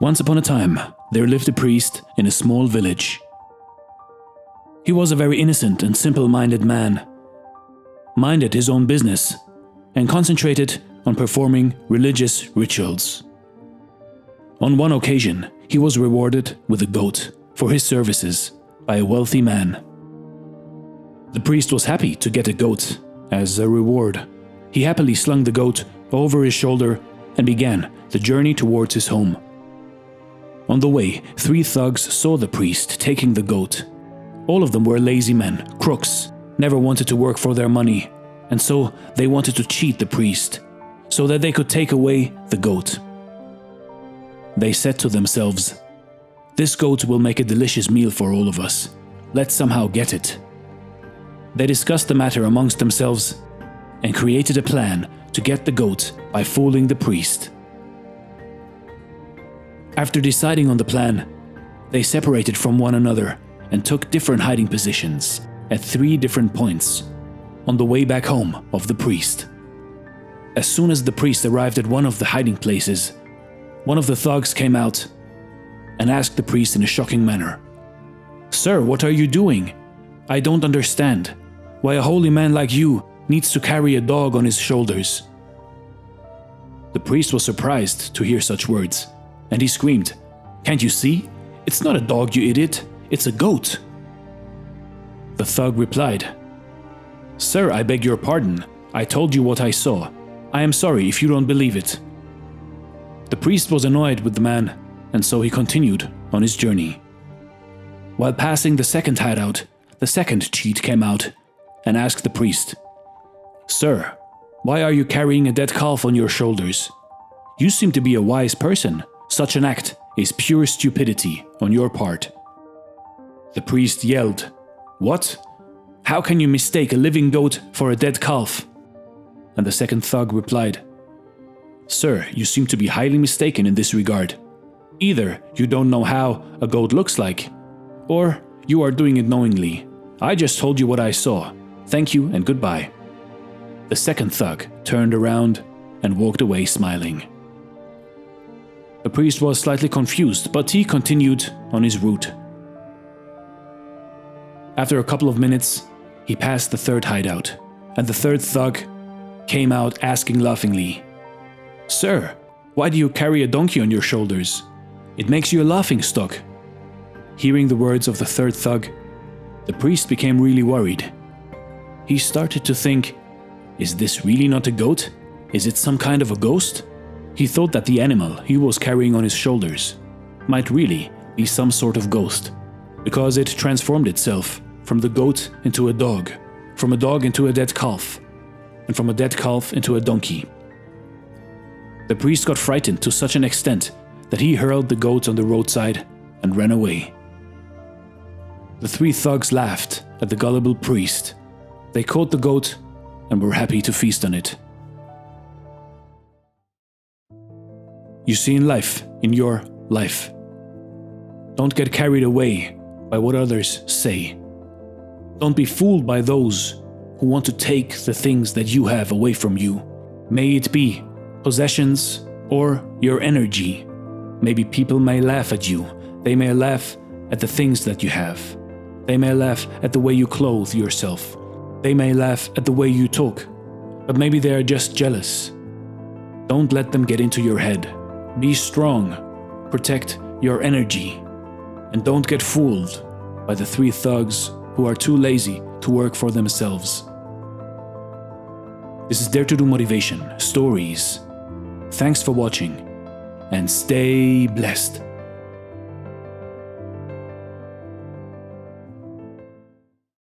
Once upon a time, there lived a priest in a small village. He was a very innocent and simple-minded man, minded his own business, and concentrated on performing religious rituals. On one occasion, he was rewarded with a goat for his services by a wealthy man. The priest was happy to get a goat as a reward. He happily slung the goat over his shoulder and began the journey towards his home. On the way, 3 thugs saw the priest taking the goat. All of them were lazy men, crooks, never wanted to work for their money, and so they wanted to cheat the priest so that they could take away the goat. They said to themselves, "This goat will make a delicious meal for all of us. Let's somehow get it." They discussed the matter amongst themselves and created a plan to get the goat by fooling the priest. After deciding on the plan, they separated from one another and took different hiding positions at 3 different points on the way back home of the priest. As soon as the priest arrived at one of the hiding places, one of the thugs came out and asked the priest in a shocking manner, "Sir, what are you doing? I don't understand why a holy man like you needs to carry a dog on his shoulders." The priest was surprised to hear such words, and he screamed, "Can't you see? It's not a dog, you idiot, it's a goat." The thug replied, "Sir, I beg your pardon. I told you what I saw. I am sorry if you don't believe it." The priest was annoyed with the man, and so he continued on his journey. While passing the second hideout, the second cheat came out and asked the priest, "Sir, why are you carrying a dead calf on your shoulders? You seem to be a wise person. Such an act is pure stupidity on your part." The priest yelled, "What? How can you mistake a living goat for a dead calf?" And the second thug replied, "Sir, you seem to be highly mistaken in this regard. Either you don't know how a goat looks like, or you are doing it knowingly. I just told you what I saw. Thank you and goodbye." The second thug turned around and walked away smiling. The priest was slightly confused, but he continued on his route. After a couple of minutes, he passed the third hideout, and the third thug came out asking laughingly, "Sir, why do you carry a donkey on your shoulders? It makes you a laughingstock." Hearing the words of the third thug, the priest became really worried. He started to think, is this really not a goat? Is it some kind of a ghost? He thought that the animal he was carrying on his shoulders might really be some sort of ghost, because it transformed itself from the goat into a dog, from a dog into a dead calf, and from a dead calf into a donkey. The priest got frightened to such an extent that he hurled the goat on the roadside and ran away. The 3 thugs laughed at the gullible priest. They caught the goat and were happy to feast on it. You see, in life, in your life, don't get carried away by what others say. Don't be fooled by those who want to take the things that you have away from you. May it be possessions or your energy. Maybe people may laugh at you. They may laugh at the things that you have. They may laugh at the way you clothe yourself. They may laugh at the way you talk. But maybe they are just jealous. Don't let them get into your head. Be strong. Protect your energy. And don't get fooled by the 3 thugs who are too lazy to work for themselves. This is Dare to Do Motivation Stories. Thanks for watching, and stay blessed.